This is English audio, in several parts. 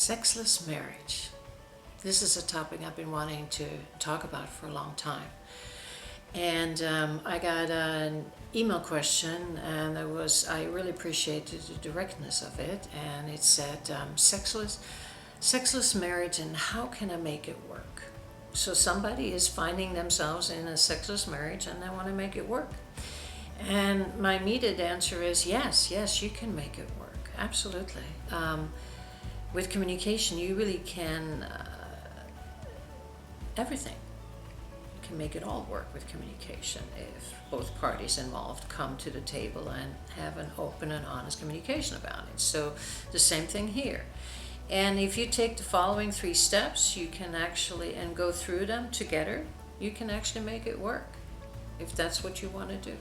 Sexless marriage. This is a topic I've been wanting to talk about for a long time. And I got an email question, and I really appreciated the directness of it. And it said, sexless marriage, and how can I make it work? So somebody is finding themselves in a sexless marriage and they want to make it work. And my immediate answer is yes, you can make it work. Absolutely. With communication, you really can, everything. You can make it all work with communication if both parties involved come to the table and have an open and honest communication about it. So the same thing here. And if you take the following 3 steps, you can actually, and go through them together, you can actually make it work if that's what you want to do.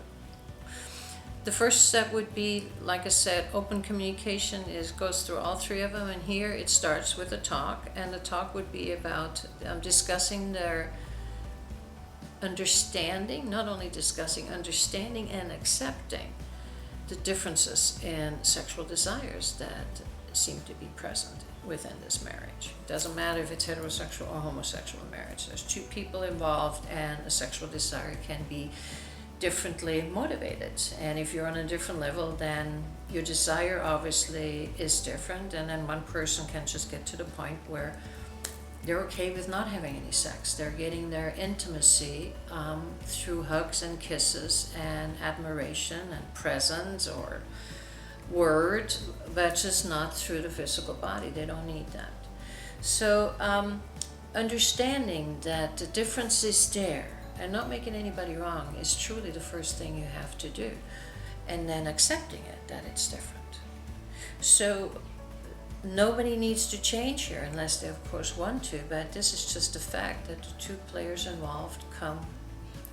The first step would be, like I said, open communication goes through all 3 of them, and here it starts with a talk, and the talk would be about discussing their understanding, not only discussing, understanding and accepting the differences in sexual desires that seem to be present within this marriage. It doesn't matter if it's heterosexual or homosexual marriage. There's 2 people involved, and a sexual desire can be differently motivated, and if you're on a different level, then your desire obviously is different, and then one person can just get to the point where they're okay with not having any sex. They're getting their intimacy through hugs and kisses and admiration and presence or word, but just not through the physical body. They don't need that. So understanding that the difference is there and not making anybody wrong is truly the first thing you have to do, and then accepting it, that it's different. So nobody needs to change here unless they of course want to, but this is just a fact that the 2 players involved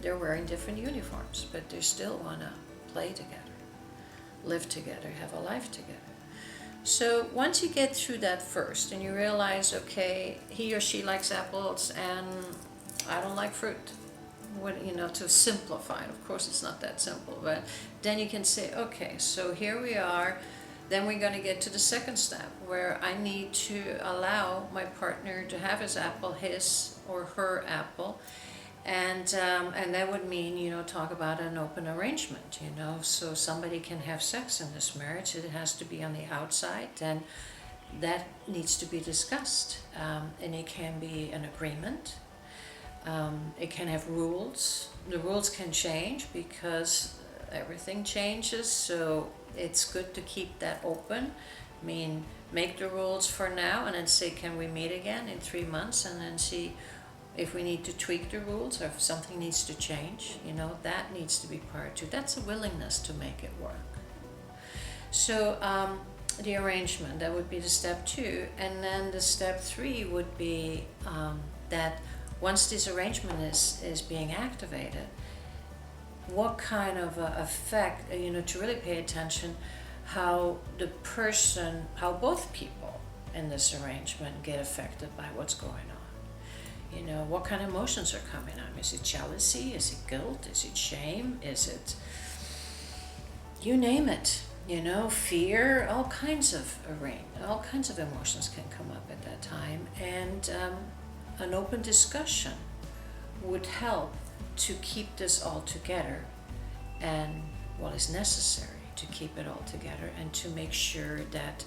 they're wearing different uniforms, but they still want to play together, live together, have a life together. So once you get through that first and you realize, okay, he or she likes apples and I don't like fruit, to simplify it. Of course it's not that simple, but then you can say, okay, so here we are. Then we're going to get to the second step, where I need to allow my partner to have his apple, his or her apple, and that would mean, talk about an open arrangement, so somebody can have sex in this marriage. It has to be on the outside, and that needs to be discussed, and it can be an agreement. It can have rules. The rules can change because everything changes, so it's good to keep that open. Make the rules for now and then say, can we meet again in 3 months, and then see if we need to tweak the rules or if something needs to change. That needs to be part too. That's a willingness to make it work. So the arrangement, that would be the step 2, and then the step 3 would be that once this arrangement is being activated, what kind of effect, to really pay attention how both people in this arrangement get affected by what's going on. What kind of emotions are coming on? Is it jealousy? Is it guilt? Is it shame? Is it, you name it, fear? All kinds of emotions can come up at that time, and an open discussion would help to keep this all together, and what is necessary to keep it all together, and to make sure that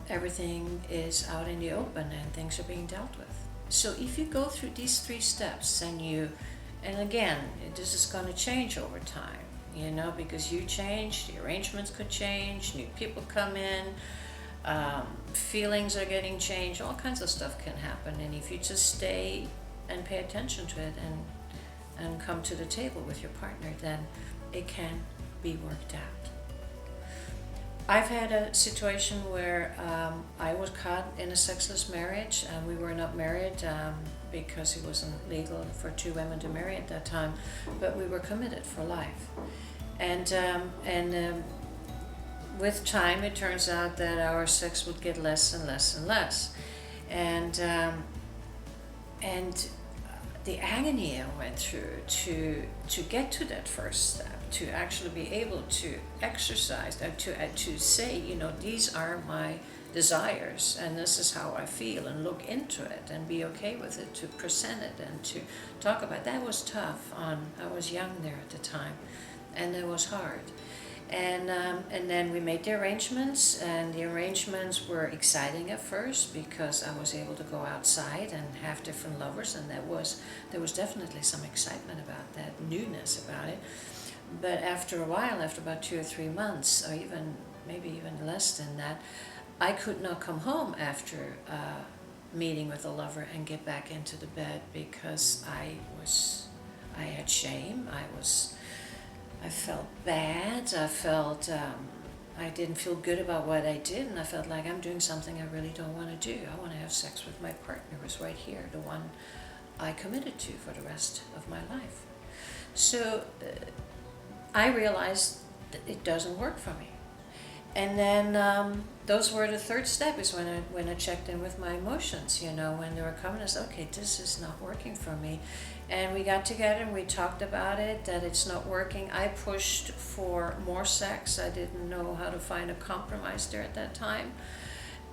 everything is out in the open and things are being dealt with. So if you go through these 3 steps, and again, this is going to change over time, because you change, the arrangements could change, new people come in, feelings are getting changed, all kinds of stuff can happen, and if you just stay and pay attention to it and come to the table with your partner, then it can be worked out. I've had a situation where I was caught in a sexless marriage, and we were not married because it wasn't legal for 2 women to marry at that time, but we were committed for life. And with time, it turns out that our sex would get less and less and less, and the agony I went through to get to that first step, to actually be able to exercise, to say, these are my desires, and this is how I feel, and look into it and be okay with it, to present it and to talk about it. That was tough. I was young there at the time, and it was hard. And then we made the arrangements, and the arrangements were exciting at first because I was able to go outside and have different lovers, and there was definitely some excitement about that, newness about it. But after a while, after about 2 or 3 months, or maybe even less than that, I could not come home after meeting with a lover and get back into the bed because I had shame. I felt bad. I felt I didn't feel good about what I did, and I felt like I'm doing something I really don't want to do. I want to have sex with my partner who's right here, the one I committed to for the rest of my life. So I realized that it doesn't work for me. And then those were the third step, is when I checked in with my emotions, when they were coming, I said, okay, this is not working for me. And we got together and we talked about it, that it's not working. I pushed for more sex. I didn't know how to find a compromise there at that time.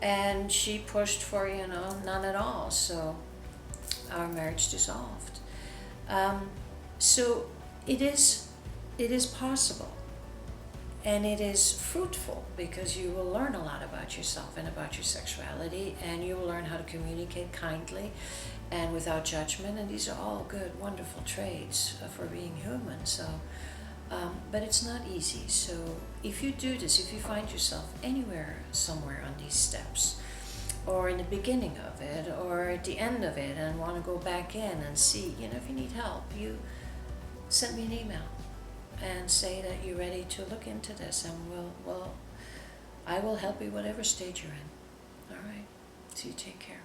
And she pushed for, none at all. So our marriage dissolved. So it is possible. And it is fruitful because you will learn a lot about yourself and about your sexuality, and you will learn how to communicate kindly and without judgment. And these are all good, wonderful traits for being human. So, but it's not easy. So if you do this, if you find yourself somewhere on these steps, or in the beginning of it, or at the end of it, and want to go back in and see, if you need help, you send me an email and say that you're ready to look into this, and I will help you whatever stage you're in. All right. So you take care.